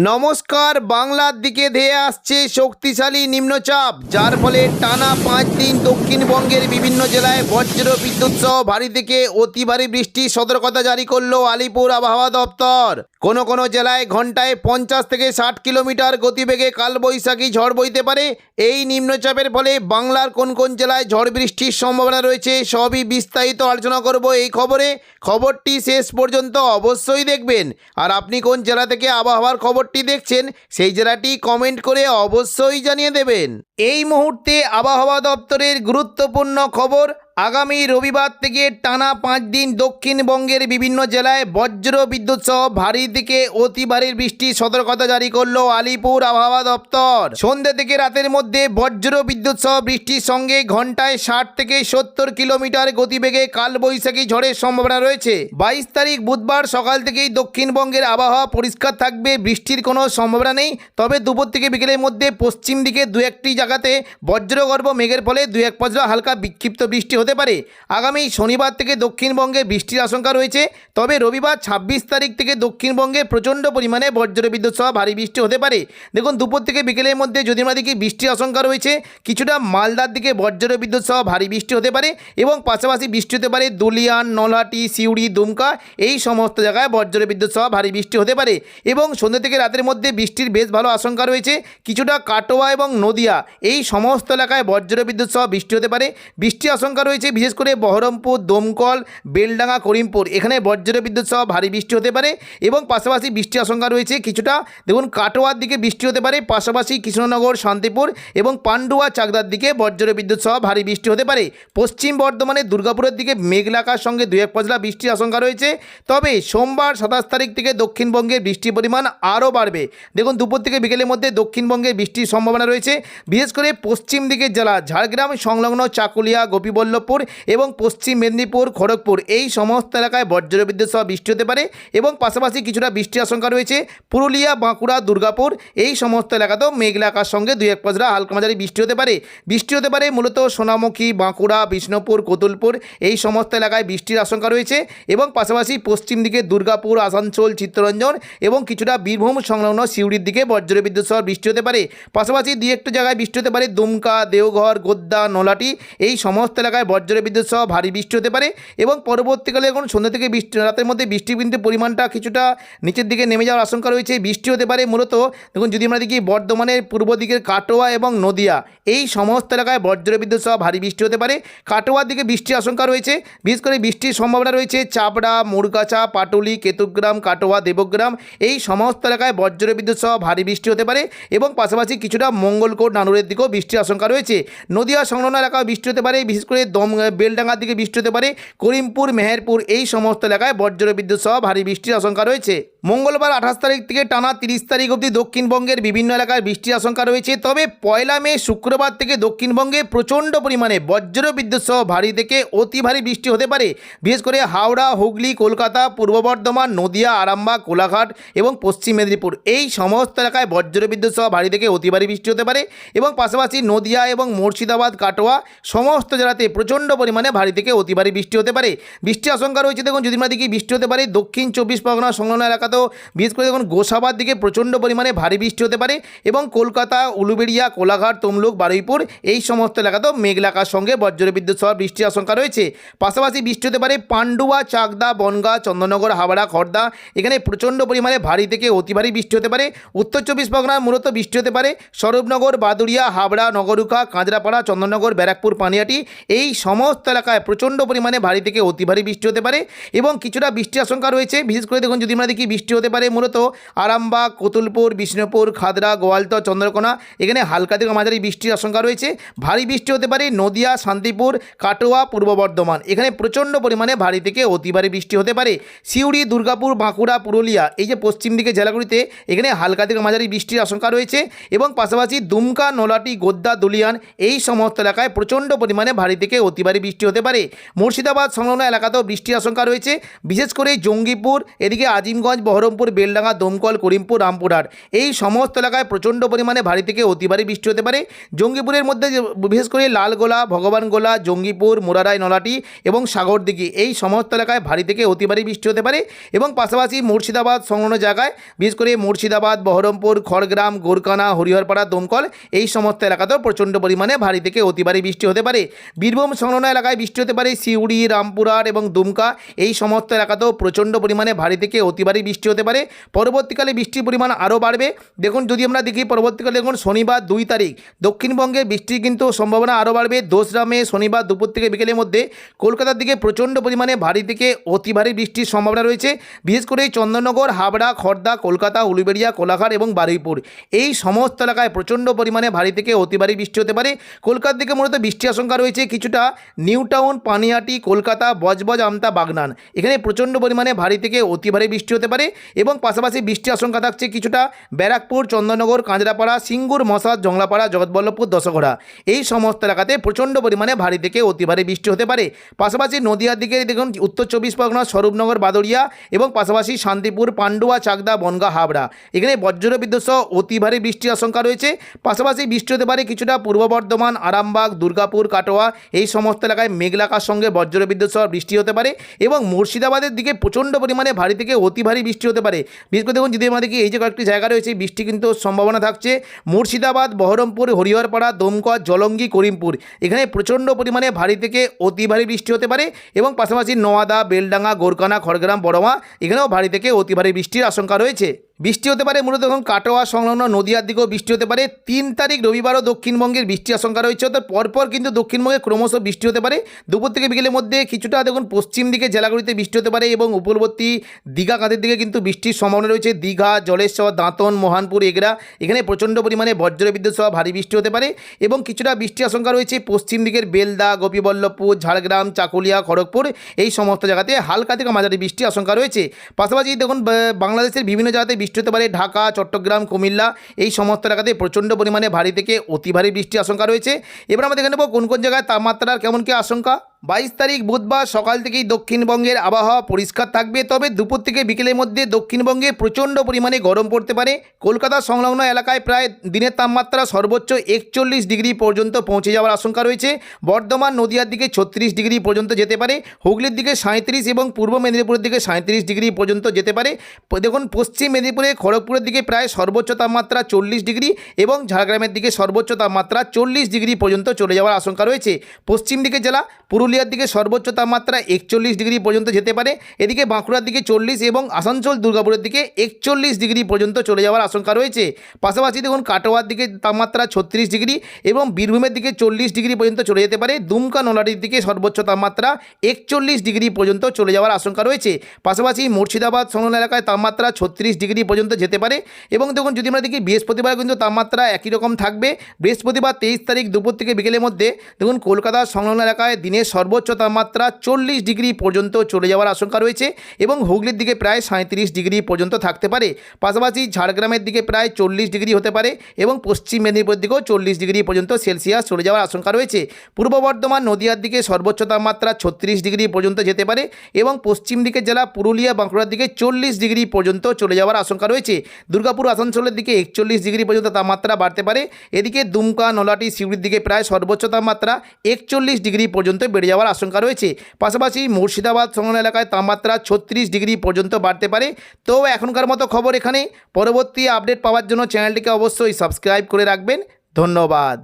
নমস্কার। বাংলার দিকে ধেয়ে আসছে শক্তিশালী নিম্নচাপ, যার ফলে টানা 5 দিন দক্ষিণবঙ্গের বিভিন্ন জেলায় বজ্র বিদ্যুৎ সহ ভারী থেকে অতি ভারী বৃষ্টির সতর্কতা জারি করলো আলিপুর আবহাওয়া দপ্তর। কোনো জেলায় ঘন্টায় 50 থেকে 60 কিলোমিটার গতিবেগে কালবৈশাখী ঝড় বইতে পারে। এই নিম্নচাপের ফলে বাংলার কোন জেলায় ঝড় বৃষ্টির সম্ভাবনা রয়েছে সবই বিস্তারিত আলোচনা করব এই খবরটি শেষ পর্যন্ত অবশ্যই দেখবেন। আর আপনি কোন জেলা থেকে আবহাওয়ার খবরটি দেখছেন সেই জেলাটি কমেন্ট করে অবশ্যই জানিয়ে দেবেন। এই মুহূর্তে আবহাওয়া দপ্তরের গুরুত্বপূর্ণ খবর। আগামী রবিবার থেকে টানা 5 দিন দক্ষিণবঙ্গের বিভিন্ন জেলায় বজ্র বিদ্যুৎ সহ ভারী থেকে অতি ভারী বৃষ্টির সতর্কতা জারি করলো আলিপুর আবহাওয়া দপ্তর। সন্ধ্যে থেকে রাতের মধ্যে বজ্র বিদ্যুৎ সহ বৃষ্টির সঙ্গে ঘন্টায় 60 থেকে 70 কিলোমিটার গতিবেগে কালবৈশাখী ঝড়ের সম্ভাবনা রয়েছে। 22 তারিখ বুধবার সকাল থেকেই দক্ষিণবঙ্গের আবহাওয়া পরিষ্কার থাকবে, বৃষ্টির কোনো সম্ভাবনা নেই। তবে দুপুর থেকে বিকেলের মধ্যে পশ্চিম দিকে দু একটি জায়গাতে বজ্রগর্ভ মেঘের ফলে 2-1 পশলা হালকা বিক্ষিপ্ত বৃষ্টি হতে পারে। আগামী শনিবার থেকে দক্ষিণবঙ্গে বৃষ্টির আশঙ্কা রয়েছে। তবে রবিবার 26 তারিখ থেকে দক্ষিণবঙ্গে প্রচণ্ড পরিমাণে বজ্রবিদ্যুৎ সহ ভারী বৃষ্টি হতে পারে। দেখুন, দুপুর থেকে বিকেলের মধ্যে যদি আমরা দেখি বৃষ্টির আশঙ্কা রয়েছে, কিছুটা মালদার দিকে বজ্রবিদ্যুৎ সহ ভারী বৃষ্টি হতে পারে এবং পাশাপাশি বৃষ্টি হতে পারে দুলিয়ান, নলহাটি, সিউড়ি, দুমকা এই সমস্ত জায়গায় বজ্রবিদ্যুৎ সহ ভারী বৃষ্টি হতে পারে। এবং সন্ধ্যে থেকে রাতের মধ্যে বৃষ্টির বেশ ভালো আশঙ্কা রয়েছে। কিছুটা কাটোয়া এবং নদিয়া এই সমস্ত এলাকায় বজ্রবিদ্যুৎ সহ বৃষ্টি হতে পারে। বৃষ্টির আশঙ্কা রয়েছে বিশেষ করে বহরমপুর, দমকল, বেলডাঙ্গা, করিমপুর এখানে বজ্রবিদ্যুৎ সহ ভারী বৃষ্টি হতে পারে এবং পাশাপাশি বৃষ্টির আশঙ্কা রয়েছে কিছুটা দেখুন কাটোয়ার দিকে বৃষ্টি হতে পারে, পাশাপাশি কৃষ্ণনগর, শান্তিপুর এবং পান্ডুয়া, চাকদার দিকে বজ্রবিদ্যুৎ সহ ভারী বৃষ্টি হতে পারে। পশ্চিম বর্ধমানের দুর্গাপুরের দিকে মেঘলা আকাশ সঙ্গে 2-1 পশলা বৃষ্টির আশঙ্কা রয়েছে। তবে সোমবার 27 তারিখ থেকে দক্ষিণবঙ্গের বৃষ্টির পরিমাণ আরও বাড়বে। দেখুন, দুপুর থেকে বিকেলের মধ্যে দক্ষিণবঙ্গে বৃষ্টির সম্ভাবনা রয়েছে। বিশেষ করে পশ্চিম দিকের জেলা ঝাড়গ্রাম সংলগ্ন চাকুলিয়া, গোপীবল্লভপুর এবং পশ্চিম মেদিনীপুর, খড়গপুর এই সমস্ত এলাকায় বজ্রবিদ্যুৎ সহ বৃষ্টি হতে পারে এবং পাশাপাশি কিছুটা বৃষ্টির আশঙ্কা রয়েছে পুরুলিয়া, বাঁকুড়া, দুর্গাপুর এই সমস্ত এলাকাতেও মেঘলা আকাশ সঙ্গে 2-1 পশলা হালকা মাঝারি বৃষ্টি হতে পারে। মূলত সোনামুখী, বাঁকুড়া, বিষ্ণুপুর, কতুলপুর এই সমস্ত এলাকায় বৃষ্টির আশঙ্কা রয়েছে এবং পাশাপাশি পশ্চিম দিকে দুর্গাপুর, আসানসোল, চিত্তরঞ্জন এবং কিছুটা বীরভূম সংলগ্ন সিউড়ির দিকে বজ্রবিদ্যুৎ সহ বৃষ্টি হতে পারে। পাশাপাশি 2-1 জায়গায় বৃষ্টি হতে পারে দুমকা, দেওঘর, গোদ্দা, নলহাটি এই সমস্ত এলাকায় বজ্রবিদ্যুৎ সহ ভারী বৃষ্টি হতে পারে এবং পরবর্তীকালে এখন সন্ধ্যা থেকে রাতের মধ্যে বৃষ্টির কিন্তু পরিমাণটা কিছুটা নিচের দিকে নেমে যাওয়ার আশঙ্কা রয়েছে। বৃষ্টি হতে পারে মূলত দেখুন যদি আমরা দেখি বর্ধমানের পূর্ব দিকের কাটোয়া এবং নদিয়া এই সমস্ত এলাকায় বজ্রবিদ্যুৎ সহ ভারী বৃষ্টি হতে পারে। কাটোয়ার দিকে বৃষ্টির আশঙ্কা রয়েছে, বিশেষ করে বৃষ্টির সম্ভাবনা রয়েছে চাপড়া, মুরগাছা, পাটুলি, কেতুগ্রাম, কাটোয়া, দেবগ্রাম এই সমস্ত এলাকায় বজ্রবিদ্যুৎ সহ ভারী বৃষ্টি হতে পারে এবং পাশাপাশি কিছুটা মঙ্গলকোট, নানুরের দিকেও বৃষ্টির আশঙ্কা রয়েছে। নদিয়া সংলগ্ন এলাকায় বৃষ্টি হতে পারে, বিশেষ করে বেলডাঙ্গার দিকে বৃষ্টি হতে পারে, করিমপুর, মেহেরপুর এই সমস্ত এলাকায় বজ্রবিদ্যুৎ সহ ভারী বৃষ্টির আশঙ্কা রয়েছে। মঙ্গলবার 28 তারিখ থেকে টানা 30 তারিখ অবধি দক্ষিণবঙ্গের বিভিন্ন এলাকায় বৃষ্টির আশঙ্কা রয়েছে। তবে 1 মে শুক্রবার থেকে দক্ষিণবঙ্গে প্রচণ্ড পরিমাণে বজ্রবিদ্যুৎ সহ ভারী থেকে অতি ভারী বৃষ্টি হতে পারে। বিশেষ করে হাওড়া, হুগলি, কলকাতা, পূর্ব বর্ধমান, নদিয়া, আরামবাগ, কোলাঘাট এবং পশ্চিম মেদিনীপুর এই সমস্ত এলাকায় বজ্রবিদ্যুৎ সহ ভারী থেকে অতি ভারী বৃষ্টি হতে পারে এবং পাশাপাশি নদিয়া এবং মুর্শিদাবাদ, কাটোয়া সমস্ত জেলাতে প্রচণ্ড পরিমাণে ভারী থেকে অতি ভারী বৃষ্টি হতে পারে। বৃষ্টির আশঙ্কা রয়েছে দেখুন যদি আমরা দেখি বৃষ্টি হতে পারে দক্ষিণ 24 পরগনা সংলগ্ন এলাকাতেও, বিশেষ করে দেখুন গোসাবার দিকে প্রচণ্ড পরিমাণে ভারী বৃষ্টি হতে পারে এবং কলকাতা, উলুবেড়িয়া, কোলাঘাট, তমলুক, বারুইপুর এই সমস্ত এলাকাতেও মেঘলা আকাশ সঙ্গে বজ্রবিদ্যুৎ সহ বৃষ্টির আশঙ্কা রয়েছে। পাশাপাশি বৃষ্টি হতে পারে পান্ডুয়া, চাকদা, বনগাঁ, চন্দননগর, হাবড়া, খড়দা এখানে প্রচণ্ড পরিমাণে ভারী থেকে অতি ভারী বৃষ্টি হতে পারে। উত্তর 24 পরগনায় মূলত বৃষ্টি হতে পারে স্বরূপনগর, বাদুড়িয়া, হাবড়া, নগরুকা, কাঁচরাপাড়া, চন্দননগর, ব্যারাকপুর, পানিহাটি এই সমস্ত এলাকায় প্রচণ্ড পরিমাণে ভারী থেকে অতি ভারী বৃষ্টি হতে পারে এবং কিছুটা বৃষ্টির আশঙ্কা রয়েছে। বিশেষ করে দেখুন যদি আমরা দেখি বৃষ্টি হতে পারে মূলত আরামবাগ, কতুলপুর, বিষ্ণুপুর, খাদড়া, গোয়ালতর, চন্দ্রকোনা এখানে হালকা থেকে মাঝারি বৃষ্টির আশঙ্কা রয়েছে। ভারী বৃষ্টি হতে পারে নদিয়া, শান্তিপুর, কাটোয়া, পূর্ব বর্ধমান এখানে প্রচণ্ড পরিমাণে ভারী থেকে অতি ভারী বৃষ্টি হতে পারে। সিউড়ি, দুর্গাপুর, বাঁকুড়া, পুরুলিয়া এই যে পশ্চিম দিকে জেলাগুলিতে এখানে হালকা থেকে মাঝারি বৃষ্টির আশঙ্কা রয়েছে এবং পাশাপাশি দুমকা, নলহাটি, গোদ্দা, দুলিয়ান এই সমস্ত এলাকায় প্রচণ্ড পরিমাণে ভারী থেকে অতি ভারী বৃষ্টি হতে পারে। মুর্শিদাবাদ সংলগ্ন এলাকাতেও বৃষ্টির আশঙ্কা রয়েছে, বিশেষ করে জঙ্গিপুর, এদিকে আজিমগঞ্জ, বহরমপুর, বেলডাঙ্গা, দমকল, করিমপুর, রামপুরহাট এই সমস্ত এলাকায় প্রচণ্ড পরিমাণে ভারী থেকে অতি ভারী বৃষ্টি হতে পারে। জঙ্গিপুরের মধ্যে বিশেষ করে লালগোলা, ভগবানগোলা, জঙ্গিপুর, মোরারাই, নলাটি এবং সাগরদিঘি এই সমস্ত এলাকায় ভারী থেকে অতি ভারী বৃষ্টি হতে পারে। এবং পাশাপাশি মুর্শিদাবাদ সংলগ্ন জায়গায় বিশেষ করে মুর্শিদাবাদ, বহরমপুর, খড়গ্রাম, গোরকানা, হরিহরপাড়া, দমকল এই সমস্ত এলাকাতেও প্রচণ্ড পরিমাণে ভারী থেকে অতি ভারী বৃষ্টি হতে পারে। বীরভূম সংলগ্ন এলাকায় বৃষ্টি হতে পারে, সিউড়ি, রামপুরহাট এবং দুমকা এই সমস্ত এলাকাতেও প্রচণ্ড পরিমাণে ভারী থেকে অতি ভারী বৃষ্টি হতে পারে। পরবর্তীকালে বৃষ্টির পরিমাণ আরও বাড়বে। দেখুন, যদি আমরা দেখি পরবর্তীকালে দেখুন শনিবার 2 তারিখ দক্ষিণবঙ্গে বৃষ্টির কিন্তু সম্ভাবনা আরও বাড়বে। 2রা মে শনিবার দুপুর থেকে বিকেলের মধ্যে কলকাতার দিকে প্রচণ্ড পরিমাণে ভারী থেকে অতি ভারী বৃষ্টির সম্ভাবনা রয়েছে। বিশেষ করে চন্দননগর, হাবড়া, খড়দা, কলকাতা, উলুবেড়িয়া, কোলাঘাট এবং বারুইপুর এই সমস্ত এলাকায় প্রচণ্ড পরিমাণে ভারী থেকে অতি ভারী বৃষ্টি হতে পারে। কলকাতার দিকে মূলত বৃষ্টির আশঙ্কা রয়েছে কিছুটা নিউ টাউন, পানিহাটি, কলকাতা, বজবজ, আমতা, বাগনান এখানে প্রচণ্ড পরিমাণে ভারী থেকে অতি ভারী বৃষ্টি হতে পারে। এবং পাশাপাশি বৃষ্টির আশঙ্কা থাকছে কিছুটা ব্যারাকপুর, চন্দননগর, কাঁচরাপাড়া, সিঙ্গুর, মশাদ, জংলাপাড়া, জগৎবল্লভপুর, দশঘোড়া এই সমস্ত এলাকাতে প্রচণ্ড পরিমাণে ভারী থেকে অতি ভারী বৃষ্টি হতে পারে। পাশাপাশি নদিয়ার দিকে দেখুন উত্তর 24 পরগনা, স্বরূপনগর, বাদড়িয়া এবং পাশাপাশি শান্তিপুর, পান্ডুয়া, চাকদা, বনগাঁ, হাবড়া এখানে বজ্রবিদ্যুৎ সহ অতি ভারী বৃষ্টির আশঙ্কা রয়েছে। পাশাপাশি বৃষ্টি হতে পারে কিছুটা পূর্ব বর্ধমান, আরামবাগ, দুর্গাপুর, কাটোয়া এই সমস্ত এলাকায় মেঘলাকার সঙ্গে বজ্রবিদ্যুৎ সহ বৃষ্টি হতে পারে। এবং মুর্শিদাবাদের দিকে প্রচণ্ড পরিমাণে ভারী থেকে অতি ভারী বৃষ্টি হতে পারে। বিশেষ করে দেখুন, যদি আমাদেরকে এই যে কয়েকটি জায়গা রয়েছে বৃষ্টি কিন্তু সম্ভাবনা থাকছে মুর্শিদাবাদ, বহরমপুর, হরিহরপাড়া, দমকল, জলঙ্গি, করিমপুর এখানে প্রচণ্ড পরিমাণে ভারী থেকে অতি ভারী বৃষ্টি হতে পারে। এবং পাশাপাশি নোয়াদা, বেলডাঙ্গা, গোরকানা, খড়গ্রাম, বড়মা এখানেও ভারী থেকে অতি ভারী বৃষ্টির আশঙ্কা রয়েছে। বৃষ্টি হতে পারে মূলত এখন কাটোয়া সংলগ্ন নদিয়ার দিকেও বৃষ্টি হতে পারে। 3 তারিখ রবিবারও দক্ষিণবঙ্গের বৃষ্টির আশঙ্কা রয়েছে, অর্থাৎ পরপর কিন্তু দক্ষিণবঙ্গে ক্রমশ বৃষ্টি হতে পারে। দুপুর থেকে বিকেলের মধ্যে কিছুটা দেখুন পশ্চিম দিকে জেলাগুলিতে বৃষ্টি হতে পারে এবং উপকূলবর্তী দীঘা কাঁধের দিকে কিন্তু বৃষ্টির সম্ভাবনা রয়েছে। দীঘা, জলেশ্বর, দাঁতন, মোহনপুর, এগরা এখানে প্রচণ্ড পরিমাণে বজ্রবিদ্যুৎ সহ ভারী বৃষ্টি হতে পারে। এবং কিছুটা বৃষ্টির আশঙ্কা রয়েছে পশ্চিম দিকের বেলদা, গোপীবল্লভপুর, ঝাড়গ্রাম, চাকুলিয়া, খড়গপুর এই সমস্ত জায়গাতে হালকা থেকে মাঝারি বৃষ্টির আশঙ্কা রয়েছে। পাশাপাশি দেখুন বাংলাদেশের বিভিন্ন জায়গাতে বৃষ্টি হতে পারে, ঢাকা, চট্টগ্রাম, কুমিল্লা এই সমস্ত এলাকাতে প্রচণ্ড পরিমাণে ভারী থেকে অতি ভারী বৃষ্টির আশঙ্কা রয়েছে। এবার আমরা দেখে নেব কোন কোন জায়গায় তাপমাত্রার কেমন কি আশঙ্কা। 22 তারিখ বুধবার সকাল থেকেই দক্ষিণবঙ্গের আবহাওয়া পরিষ্কার থাকবে, তবে দুপুর থেকে বিকেলের মধ্যে দক্ষিণবঙ্গে প্রচণ্ড পরিমাণে গরম পড়তে পারে। কলকাতা সংলগ্ন এলাকায় প্রায় দিনের তাপমাত্রা সর্বোচ্চ 41 ডিগ্রি পর্যন্ত পৌঁছে যাওয়ার আশঙ্কা রয়েছে। বর্ধমান, নদিয়ার দিকে 36 ডিগ্রি পর্যন্ত যেতে পারে, হুগলির দিকে 37 এবং পূর্ব মেদিনীপুরের দিকে 37 ডিগ্রি পর্যন্ত যেতে পারে। দেখুন পশ্চিম মেদিনীপুরে, খড়গপুরের দিকে প্রায় সর্বোচ্চ তাপমাত্রা 40 ডিগ্রি এবং ঝাড়গ্রামের দিকে সর্বোচ্চ তাপমাত্রা 40 ডিগ্রি পর্যন্ত চলে যাওয়ার আশঙ্কা রয়েছে। পশ্চিম দিকে জেলা পুরুলিয়ার দিকে সর্বোচ্চ তাপমাত্রা 41 ডিগ্রি পর্যন্ত যেতে পারে, এদিকে বাঁকুড়ার দিকে 40 এবং আসানসোল, দুর্গাপুরের দিকে 41 ডিগ্রি পর্যন্ত চলে যাওয়ার আশঙ্কা রয়েছে। পাশাপাশি দেখুন কাটোয়ার দিকে তাপমাত্রা 36 ডিগ্রি এবং বীরভূমের দিকে 40 ডিগ্রি পর্যন্ত চলে যেতে পারে। দুমকা, নলাটির দিকে সর্বোচ্চ তাপমাত্রা 41 ডিগ্রি পর্যন্ত চলে যাওয়ার আশঙ্কা রয়েছে। পাশাপাশি মুর্শিদাবাদ সংলগ্ন এলাকায় তাপমাত্রা 36 ডিগ্রি পর্যন্ত যেতে পারে। এবং দেখুন যদি আমরা দেখি বৃহস্পতিবার কিন্তু তাপমাত্রা একই রকম থাকবে। বৃহস্পতিবার 23 তারিখ দুপুর থেকে বিকেলের মধ্যে দেখুন কলকাতার সংলগ্ন এলাকায় দিনের সর্বোচ্চ তাপমাত্রা 40 ডিগ্রি পর্যন্ত চলে যাওয়ার আশঙ্কা রয়েছে এবং হুগলির দিকে প্রায় 37 ডিগ্রি পর্যন্ত থাকতে পারে। পাশাপাশি ঝাড়গ্রামের দিকে প্রায় 40 ডিগ্রি হতে পারে এবং পশ্চিম মেদিনীপুরের দিকেও 40 ডিগ্রি পর্যন্ত সেলসিয়াস চলে যাওয়ার আশঙ্কা রয়েছে। পূর্ব বর্ধমান, নদিয়ার দিকে সর্বোচ্চ তাপমাত্রা 36 ডিগ্রি পর্যন্ত যেতে পারে এবং পশ্চিম দিকের জেলা পুরুলিয়া, বাঁকুড়ার দিকে 40 ডিগ্রি পর্যন্ত চলে যাওয়ার আশঙ্কা রয়েছে। দুর্গাপুর, আসানসোলের দিকে 41 ডিগ্রি পর্যন্ত তাপমাত্রা বাড়তে পারে। এদিকে দুমকা, নলাটি, সিউড়ির দিকে প্রায় সর্বোচ্চ তাপমাত্রা 41 ডিগ্রি পর্যন্ত বেড়ে যাওয়ার আশঙ্কা রয়েছে। পাশাপাশি মুর্শিদাবাদ সংলগ্ন এলাকায় তাপমাত্রা 36 ডিগ্রি পর্যন্ত বাড়তে পারে। তো এখনকার মতো খবর এখানেই। পরবর্তী আপডেট পাওয়ার জন্য চ্যানেলটিকে অবশ্যই সাবস্ক্রাইব করে রাখবেন। ধন্যবাদ।